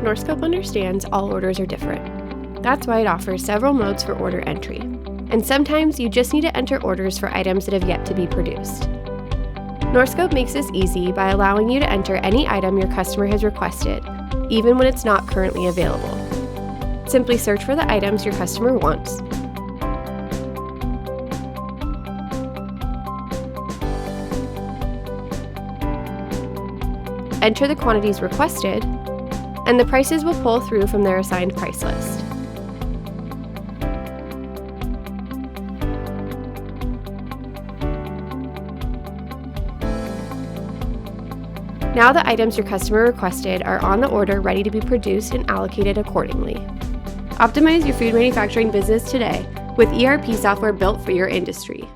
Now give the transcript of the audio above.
NorthScope understands all orders are different. That's why it offers several modes for order entry. And sometimes you just need to enter orders for items that have yet to be produced. NorthScope makes this easy by allowing you to enter any item your customer has requested, even when it's not currently available. Simply search for the items your customer wants, enter the quantities requested, and the prices will pull through from their assigned price list. Now the items your customer requested are on the order, ready to be produced and allocated accordingly. Optimize your food manufacturing business today with ERP software built for your industry.